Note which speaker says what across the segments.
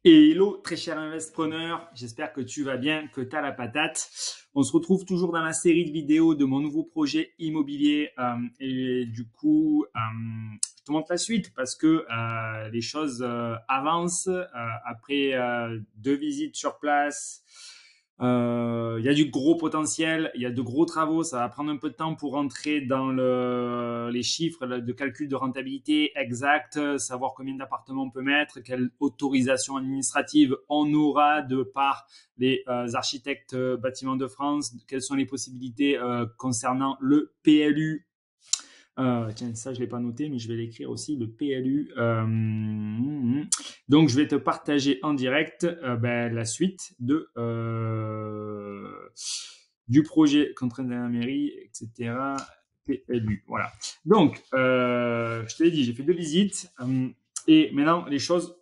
Speaker 1: Hello, très cher investisseur, j'espère que tu vas bien, que tu as la patate. On se retrouve toujours dans la série de vidéos de mon nouveau projet immobilier et du coup, je te montre la suite parce que les choses avancent après 2 visites sur place. Il y a du gros potentiel, il y a de gros travaux, ça va prendre un peu de temps pour rentrer dans les chiffres de calcul de rentabilité exact, savoir combien d'appartements on peut mettre, quelle autorisation administrative on aura de par les architectes bâtiments de France, quelles sont les possibilités concernant le PLU. Tiens, ça, je ne l'ai pas noté, mais je vais l'écrire aussi, le PLU. Donc, je vais te partager en direct la suite du projet contrainte de la mairie, etc. PLU, voilà. Donc, je te l'ai dit, j'ai fait 2 visites et maintenant, les choses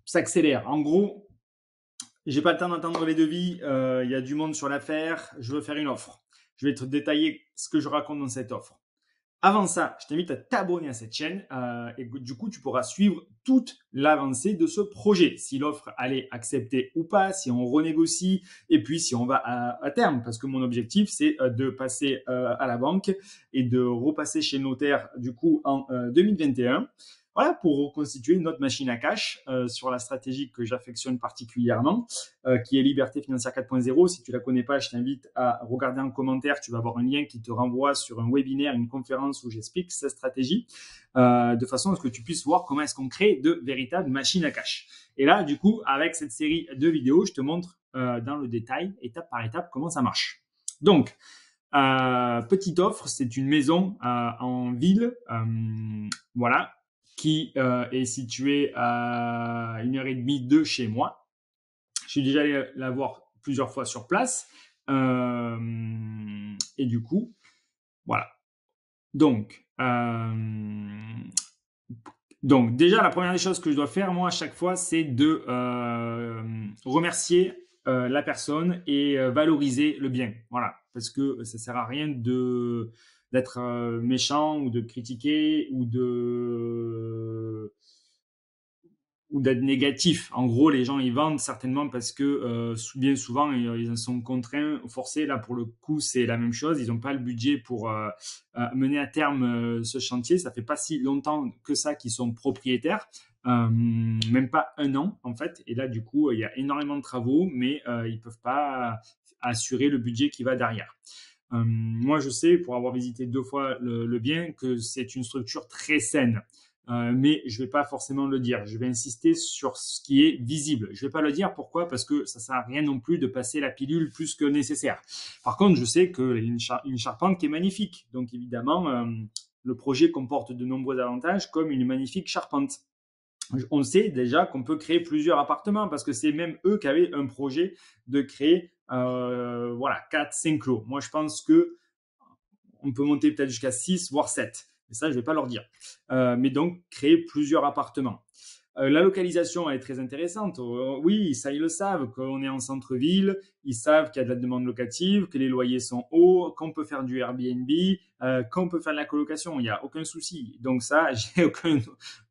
Speaker 1: s'accélèrent. En gros, j'ai pas le temps d'entendre les devis, il y a du monde sur l'affaire, je veux faire une offre. Je vais te détailler ce que je raconte dans cette offre. Avant ça, je t'invite à t'abonner à cette chaîne et du coup, tu pourras suivre toute l'avancée de ce projet. Si l'offre elle est acceptée ou pas, si on renégocie et puis si on va à terme. Parce que mon objectif, c'est de passer à la banque et de repasser chez le notaire du coup en 2021. Voilà, pour reconstituer notre machine à cash sur la stratégie que j'affectionne particulièrement, qui est Liberté Financière 4.0. Si tu la connais pas, je t'invite à regarder en commentaire. Tu vas avoir un lien qui te renvoie sur un webinaire, une conférence où j'explique cette stratégie, de façon à ce que tu puisses voir comment est-ce qu'on crée de véritables machines à cash. Et là, du coup, avec cette série de vidéos, je te montre dans le détail, étape par étape, comment ça marche. Donc, petite offre, c'est une maison en ville, voilà, qui est située à 1h30 de chez moi. Je suis déjà allé la voir plusieurs fois sur place. Et du coup, voilà. Donc, déjà, la première des choses que je dois faire, moi, à chaque fois, c'est de remercier la personne et valoriser le bien. Voilà. Parce que ça sert à rien d'être méchant ou de critiquer ou d'être négatif. En gros, les gens, ils vendent certainement parce que bien souvent, ils en sont contraints, forcés. Là, pour le coup, c'est la même chose. Ils n'ont pas le budget pour mener à terme ce chantier. Ça fait pas si longtemps que ça qu'ils sont propriétaires. Même pas un an, en fait. Et là, du coup, il y a énormément de travaux, mais ils peuvent pas assurer le budget qui va derrière. Moi, je sais, pour avoir visité 2 fois le bien, que c'est une structure très saine. Mais je vais pas forcément le dire. Je vais insister sur ce qui est visible. Je vais pas le dire. Pourquoi? Parce que ça sert à rien non plus de passer la pilule plus que nécessaire. Par contre, je sais qu'il y a une charpente qui est magnifique. Donc évidemment, le projet comporte de nombreux avantages comme une magnifique charpente. On sait déjà qu'on peut créer plusieurs appartements parce que c'est même eux qui avaient un projet de créer 4-5 lots. Moi, je pense que on peut monter peut-être jusqu'à 6, voire 7. Mais ça, je ne vais pas leur dire. Mais donc, créer plusieurs appartements. La localisation, elle est très intéressante. Oui, ça, ils le savent, qu'on est en centre-ville. Ils savent qu'il y a de la demande locative, que les loyers sont hauts, qu'on peut faire du Airbnb, qu'on peut faire de la colocation. Il n'y a aucun souci. Donc ça, j'ai aucun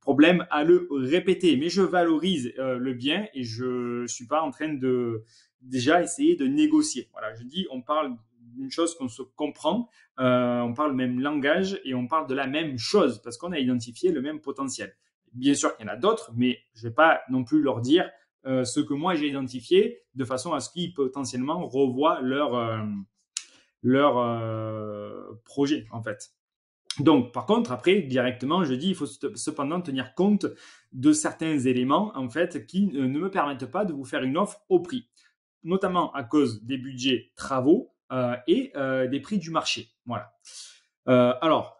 Speaker 1: problème à le répéter. Mais je valorise le bien et je suis pas en train de déjà essayer de négocier. Voilà, je dis, on parle d'une chose qu'on se comprend, on parle le même langage et on parle de la même chose parce qu'on a identifié le même potentiel. Bien sûr qu'il y en a d'autres, mais je ne vais pas non plus leur dire ce que moi j'ai identifié de façon à ce qu'ils potentiellement revoient leur projet en fait. Donc, par contre, après, directement, je dis, il faut cependant tenir compte de certains éléments en fait qui ne me permettent pas de vous faire une offre au prix, notamment à cause des budgets travaux et des prix du marché. Voilà. Alors,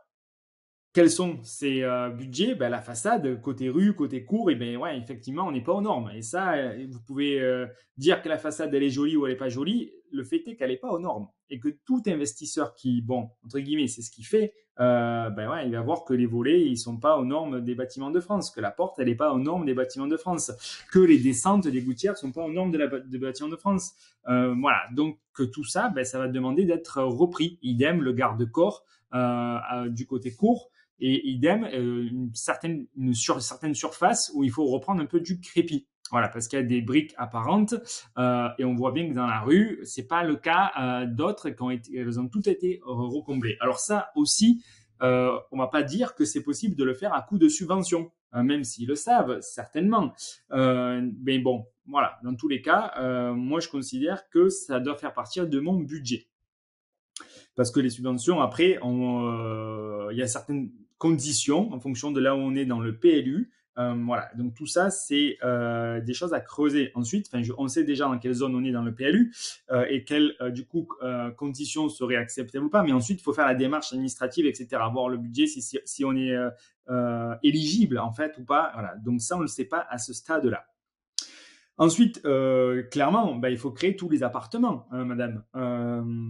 Speaker 1: quels sont ces budgets? La façade, côté rue, côté cour, et ouais, effectivement, on n'est pas aux normes. Et ça, vous pouvez dire que la façade, elle est jolie ou elle n'est pas jolie. Le fait est qu'elle n'est pas aux normes. Et que tout investisseur qui, bon, entre guillemets, c'est ce qu'il fait, ouais, il va voir que les volets, ils sont pas aux normes des bâtiments de France, que la porte, elle n'est pas aux normes des bâtiments de France, que les descentes des gouttières sont pas aux normes des bâtiments de France. Voilà. Donc, que tout ça, ça va demander d'être repris. Idem, le garde-corps du côté cour. Et idem, sur certaines surfaces où il faut reprendre un peu du crépi. Voilà, parce qu'il y a des briques apparentes et on voit bien que dans la rue, c'est pas le cas d'autres elles ont toutes été recomblées. Alors ça aussi, on va pas dire que c'est possible de le faire à coup de subvention, même s'ils le savent certainement. Mais bon, voilà, dans tous les cas, moi je considère que ça doit faire partir de mon budget. Parce que les subventions, après, il y a certaines conditions en fonction de là où on est dans le PLU. Voilà, donc tout ça, c'est des choses à creuser. Ensuite, on sait déjà dans quelle zone on est dans le PLU et quelles, conditions seraient acceptables ou pas. Mais ensuite, il faut faire la démarche administrative, etc. Voir le budget, si on est éligible, en fait, ou pas. Voilà, donc ça, on ne le sait pas à ce stade-là. Ensuite, clairement, il faut créer tous les appartements, hein, madame.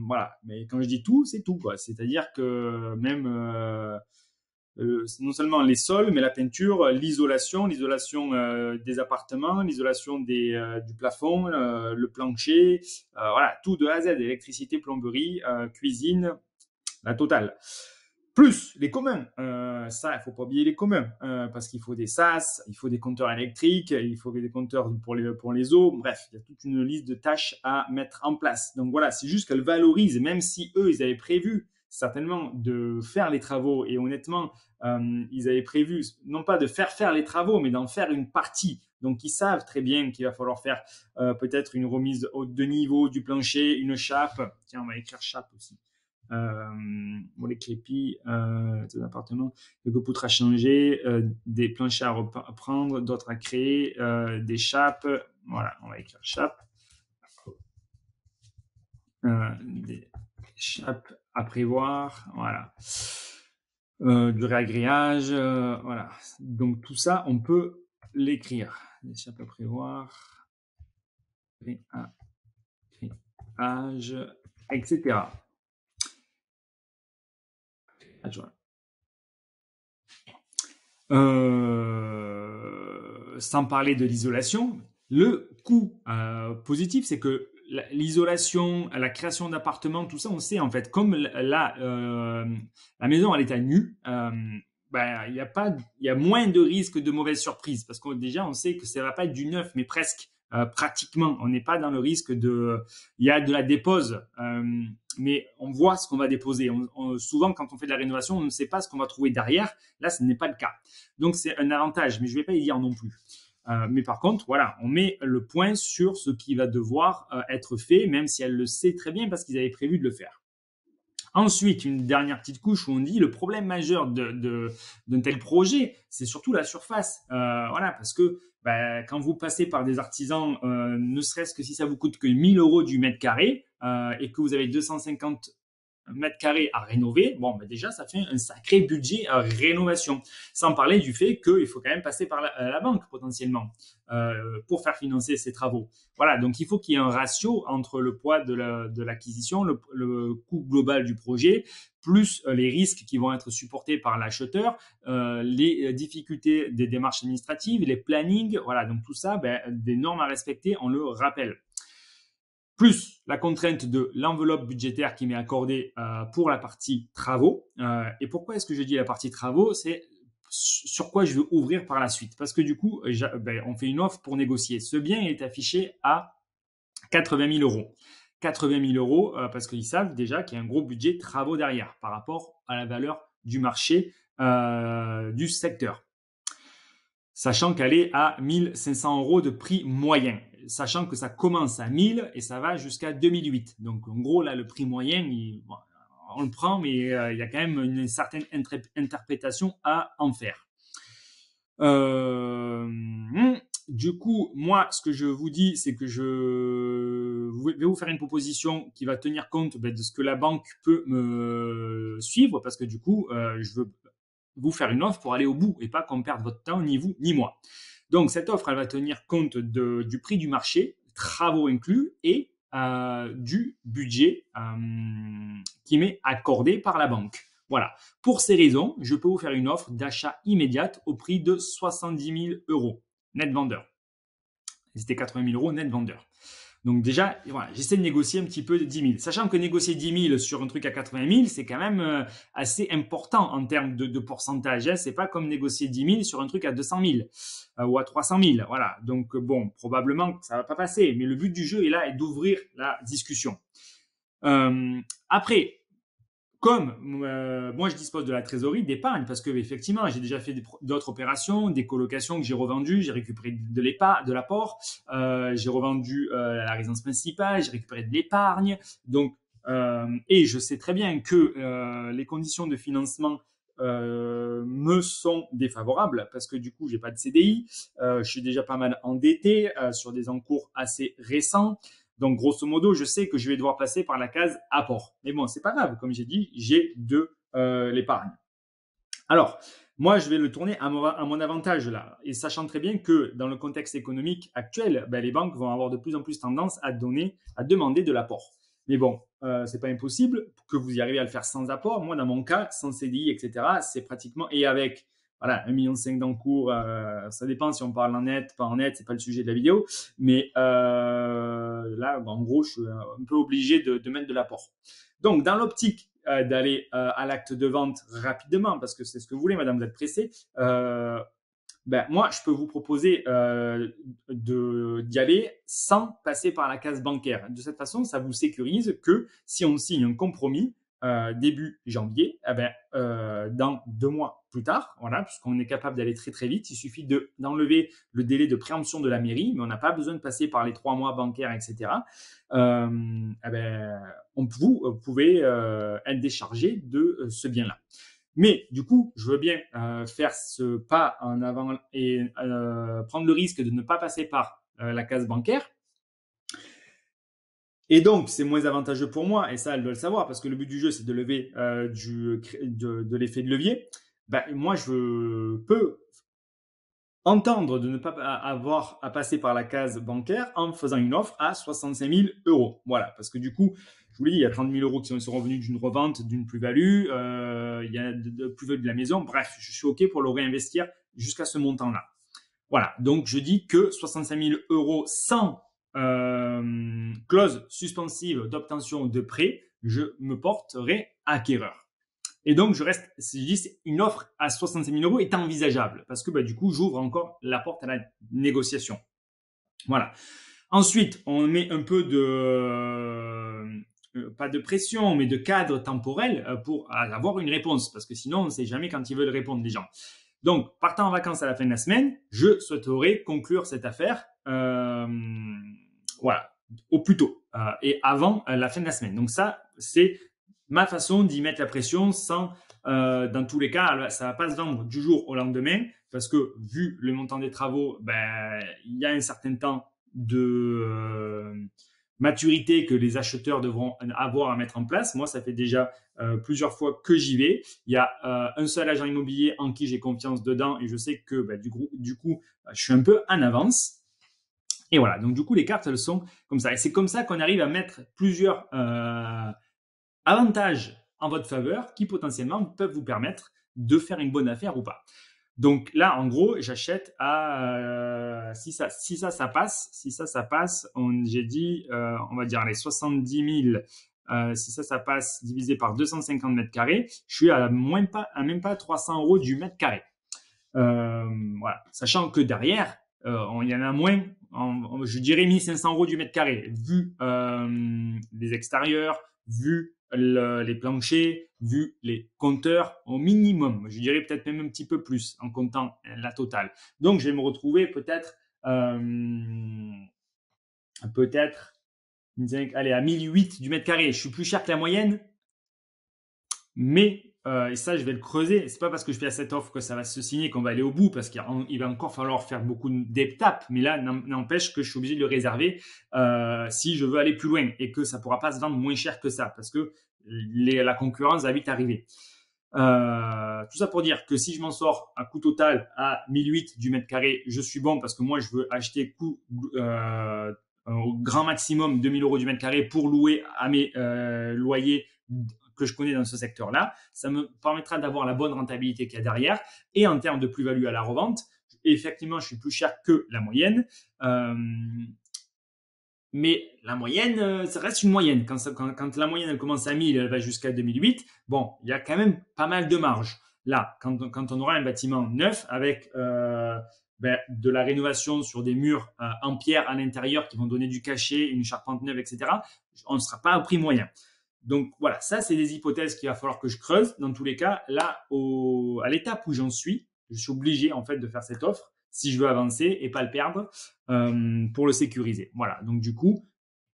Speaker 1: Voilà. Mais quand je dis tout, c'est tout, quoi. C'est-à-dire que même non seulement les sols, mais la peinture, l'isolation des appartements, l'isolation du plafond, le plancher, voilà, tout de A à Z, électricité, plomberie, cuisine, la totale. Plus les communs, ça, il faut pas oublier les communs, parce qu'il faut des sas, il faut des compteurs électriques, il faut des compteurs pour les eaux, bref, il y a toute une liste de tâches à mettre en place. Donc voilà, c'est juste qu'elle valorise, même si eux, ils avaient prévu certainement de faire les travaux, et honnêtement, ils avaient prévu non pas de faire les travaux, mais d'en faire une partie. Donc ils savent très bien qu'il va falloir faire peut-être une remise de niveau du plancher, une chape. Tiens, on va écrire chape aussi. Les clépis, des appartements, le poutres à changer, des planchers à reprendre, d'autres à créer, des chapes. Voilà, on va écrire chape. Des chapes à prévoir. Voilà. Du réagréage. Voilà. Donc tout ça, on peut l'écrire. Des chapes à prévoir. Réagréage, etc. Sans parler de l'isolation, le coût positif, c'est que l'isolation, la création d'appartements, tout ça, on sait en fait, comme la maison elle est à nu, il y a moins de risques de mauvaises surprises parce que déjà on sait que ça va pas être du neuf, mais presque. Pratiquement, on n'est pas dans le risque il y a de la dépose, mais on voit ce qu'on va déposer. Souvent, quand on fait de la rénovation, on ne sait pas ce qu'on va trouver derrière. Là, ce n'est pas le cas. Donc, c'est un avantage, mais je ne vais pas y dire non plus. Mais par contre, voilà, on met le point sur ce qui va devoir être fait, même si elle le sait très bien parce qu'ils avaient prévu de le faire. Ensuite, une dernière petite couche où on dit le problème majeur d'un tel projet, c'est surtout la surface. Voilà, parce que quand vous passez par des artisans, ne serait-ce que si ça vous coûte que 1 000 € du mètre carré et que vous avez 250 mètres carrés à rénover, déjà, ça fait un sacré budget à rénovation. Sans parler du fait qu'il faut quand même passer par la banque potentiellement pour faire financer ces travaux. Voilà, donc il faut qu'il y ait un ratio entre le poids de l'acquisition, le coût global du projet, plus les risques qui vont être supportés par l'acheteur, les difficultés des démarches administratives, les plannings, voilà, donc tout ça, des normes à respecter, on le rappelle. Plus la contrainte de l'enveloppe budgétaire qui m'est accordée pour la partie travaux. Et pourquoi est-ce que je dis la partie travaux? C'est sur quoi je veux ouvrir par la suite. Parce que du coup, on fait une offre pour négocier. Ce bien est affiché à 80 000 €. 80 000 € parce qu'ils savent déjà qu'il y a un gros budget travaux derrière par rapport à la valeur du marché du secteur. Sachant qu'elle est à 1 500 € de prix moyen. Sachant que ça commence à 1000 et ça va jusqu'à 2008. Donc en gros, là, le prix moyen, on le prend, mais il y a quand même une certaine interprétation à en faire. Du coup, moi, ce que je vous dis, c'est que je vais vous faire une proposition qui va tenir compte de ce que la banque peut me suivre, parce que du coup, je veux vous faire une offre pour aller au bout et pas qu'on perde votre temps, ni vous, ni moi. Donc, cette offre, elle va tenir compte du prix du marché, travaux inclus, et du budget qui m'est accordé par la banque. Voilà. Pour ces raisons, je peux vous faire une offre d'achat immédiate au prix de 70 000 € net vendeur. C'était 80 000 € net vendeur. Donc déjà, voilà, j'essaie de négocier un petit peu de 10 000. Sachant que négocier 10 000 sur un truc à 80 000, c'est quand même assez important en termes de pourcentage. Hein. C'est pas comme négocier 10 000 sur un truc à 200 000 ou à 300 000. Voilà. Donc bon, probablement que ça va pas passer. Mais le but du jeu est là, est d'ouvrir la discussion. Après, comme moi je dispose de la trésorerie d'épargne parce que effectivement j'ai déjà fait d'autres opérations, des colocations que j'ai revendues, j'ai récupéré de l'apport, j'ai revendu la résidence principale, j'ai récupéré de l'épargne. Donc et je sais très bien que les conditions de financement me sont défavorables parce que du coup j'ai pas de CDI, je suis déjà pas mal endetté sur des encours assez récents. Donc, grosso modo, je sais que je vais devoir passer par la case apport. Mais bon, c'est pas grave. Comme j'ai dit, j'ai de l'épargne. Alors, moi, je vais le tourner à mon avantage là. Et sachant très bien que dans le contexte économique actuel, ben, les banques vont avoir de plus en plus tendance à demander de l'apport. Mais bon, c'est pas impossible que vous y arriviez à le faire sans apport. Moi, dans mon cas, sans CDI, etc., c'est pratiquement, et avec voilà, 1,5 million d'encours, ça dépend si on parle en net, pas en net, c'est pas le sujet de la vidéo. Mais là, en gros, je suis un peu obligé de mettre de l'apport. Donc, dans l'optique d'aller à l'acte de vente rapidement, parce que c'est ce que vous voulez, madame, vous êtes pressée, ben, moi, je peux vous proposer d'y aller sans passer par la case bancaire. De cette façon, ça vous sécurise que si on signe un compromis début janvier, eh ben, dans 2 mois plus tard, voilà, puisqu'on est capable d'aller très très vite, il suffit d'enlever le délai de préemption de la mairie, mais on n'a pas besoin de passer par les 3 mois bancaires, etc. Eh ben, vous pouvez être déchargé de ce bien-là. Mais du coup, je veux bien faire ce pas en avant et prendre le risque de ne pas passer par la case bancaire. Et donc, c'est moins avantageux pour moi, et ça, elle doit le savoir, parce que le but du jeu, c'est de lever de l'effet de levier. Ben, moi, je peux entendre de ne pas avoir à passer par la case bancaire en faisant une offre à 65 000 euros. Voilà, parce que du coup, je vous l'ai dit, il y a 30 000 euros qui sont revenus d'une revente, d'une plus-value, il y a de plus-value de la maison. Bref, je suis OK pour le réinvestir jusqu'à ce montant-là. Voilà, donc je dis que 65 000 euros sans clause suspensive d'obtention de prêt, je me porterai acquéreur. Et donc, je dis, une offre à 65 000 euros est envisageable parce que bah, du coup, j'ouvre encore la porte à la négociation. Voilà. Ensuite, on met un peu pas de pression, mais de cadre temporel pour avoir une réponse parce que sinon, on ne sait jamais quand ils veulent répondre les gens. Donc, partant en vacances à la fin de la semaine, je souhaiterais conclure cette affaire voilà, au plus tôt et avant la fin de la semaine. Donc ça, c'est ma façon d'y mettre la pression sans, dans tous les cas, ça va pas se vendre du jour au lendemain parce que vu le montant des travaux, ben, il y a un certain temps de maturité que les acheteurs devront avoir à mettre en place. Moi, ça fait déjà plusieurs fois que j'y vais. Il y a un seul agent immobilier en qui j'ai confiance dedans et je sais que ben, du coup, je suis un peu en avance. Et voilà, donc du coup, les cartes, elles sont comme ça. Et c'est comme ça qu'on arrive à mettre plusieurs avantages en votre faveur qui potentiellement peuvent vous permettre de faire une bonne affaire ou pas. Donc là, en gros, j'achète à si ça passe, j'ai dit, on va dire les 70 000. Si ça passe divisé par 250 mètres carrés, je suis à même pas 300 euros du mètre carré. Voilà, sachant que derrière, il y en a moins, je dirais 1500 euros du mètre carré, vu les extérieurs, vu les planchers, vu les compteurs au minimum. Je dirais peut-être même un petit peu plus en comptant la totale. Donc, je vais me retrouver peut-être allez, à 1008 du mètre carré. Je suis plus cher que la moyenne, mais et ça, je vais le creuser. C'est pas parce que je fais cette offre que ça va se signer qu'on va aller au bout, parce qu'il va encore falloir faire beaucoup d'étapes. Mais là, n'empêche que je suis obligé de le réserver si je veux aller plus loin et que ça pourra pas se vendre moins cher que ça, parce que la concurrence va vite arriver. Tout ça pour dire que si je m'en sors à coût total à 1008 du mètre carré, je suis bon parce que moi, je veux acheter au grand maximum 2000 euros du mètre carré pour louer à mes loyers que je connais dans ce secteur-là. Ça me permettra d'avoir la bonne rentabilité qu'il y a derrière. Et en termes de plus-value à la revente, effectivement, je suis plus cher que la moyenne. Mais la moyenne, ça reste une moyenne. Quand la moyenne elle commence à 1000, elle va jusqu'à 2008, bon, il y a quand même pas mal de marge. Là, quand on aura un bâtiment neuf avec de la rénovation sur des murs en pierre à l'intérieur qui vont donner du cachet, une charpente neuve, etc., on ne sera pas au prix moyen. Donc voilà, ça c'est des hypothèses qu'il va falloir que je creuse. Dans tous les cas, là, à l'étape où j'en suis, je suis obligé en fait de faire cette offre si je veux avancer et pas le perdre pour le sécuriser. Voilà, donc du coup,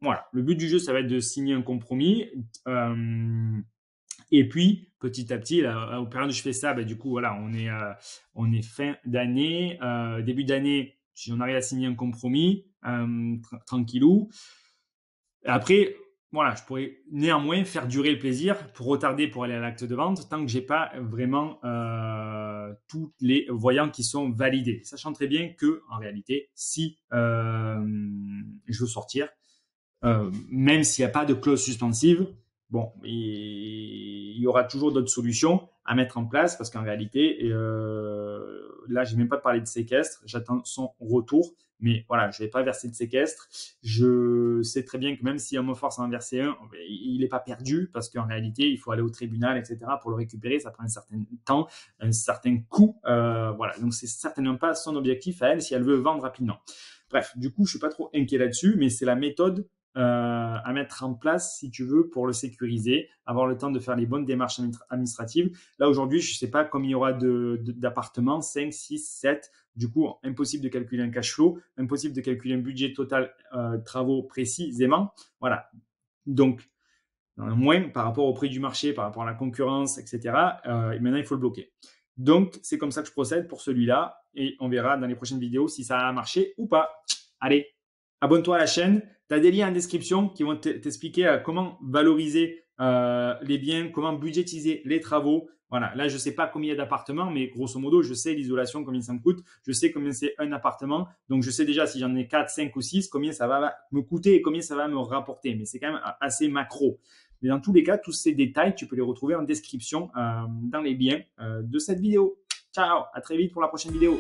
Speaker 1: voilà, le but du jeu, ça va être de signer un compromis. Et puis, petit à petit, là, au période où je fais ça, du coup, voilà, on est fin d'année, début d'année, si on arrive à signer un compromis, tranquillou. Après, voilà, je pourrais néanmoins faire durer le plaisir pour retarder pour aller à l'acte de vente tant que j'ai pas vraiment tous les voyants qui sont validés. Sachant très bien que, en réalité, si je veux sortir, même s'il n'y a pas de clause suspensive, bon, il y aura toujours d'autres solutions à mettre en place parce qu'en réalité, là, je n'ai même pas parlé de séquestre, j'attends son retour, mais voilà, je ne vais pas verser de séquestre. Je sais très bien que même si on me force à en verser un, il n'est pas perdu parce qu'en réalité, il faut aller au tribunal, etc. pour le récupérer, ça prend un certain temps, un certain coût, voilà. Donc, c'est certainement pas son objectif à elle si elle veut vendre rapidement. Bref, du coup, je suis pas trop inquiet là-dessus, mais c'est la méthode à mettre en place si tu veux pour le sécuriser, avoir le temps de faire les bonnes démarches administratives. Là aujourd'hui, je ne sais pas combien il y aura d'appartements, 5, 6, 7. Du coup, impossible de calculer un cash flow, impossible de calculer un budget total travaux précisément. Voilà. Donc, moins par rapport au prix du marché, par rapport à la concurrence, etc. Et maintenant, il faut le bloquer. Donc, c'est comme ça que je procède pour celui-là et on verra dans les prochaines vidéos si ça a marché ou pas. Allez, abonne-toi à la chaîne. Tu as des liens en description qui vont t'expliquer comment valoriser les biens, comment budgétiser les travaux. Voilà, là, je ne sais pas combien il y a d'appartements, mais grosso modo, je sais l'isolation, combien ça me coûte. Je sais combien c'est un appartement. Donc, je sais déjà si j'en ai 4, 5 ou 6, combien ça va me coûter et combien ça va me rapporter. Mais c'est quand même assez macro. Mais dans tous les cas, tous ces détails, tu peux les retrouver en description dans les liens de cette vidéo. Ciao, à très vite pour la prochaine vidéo.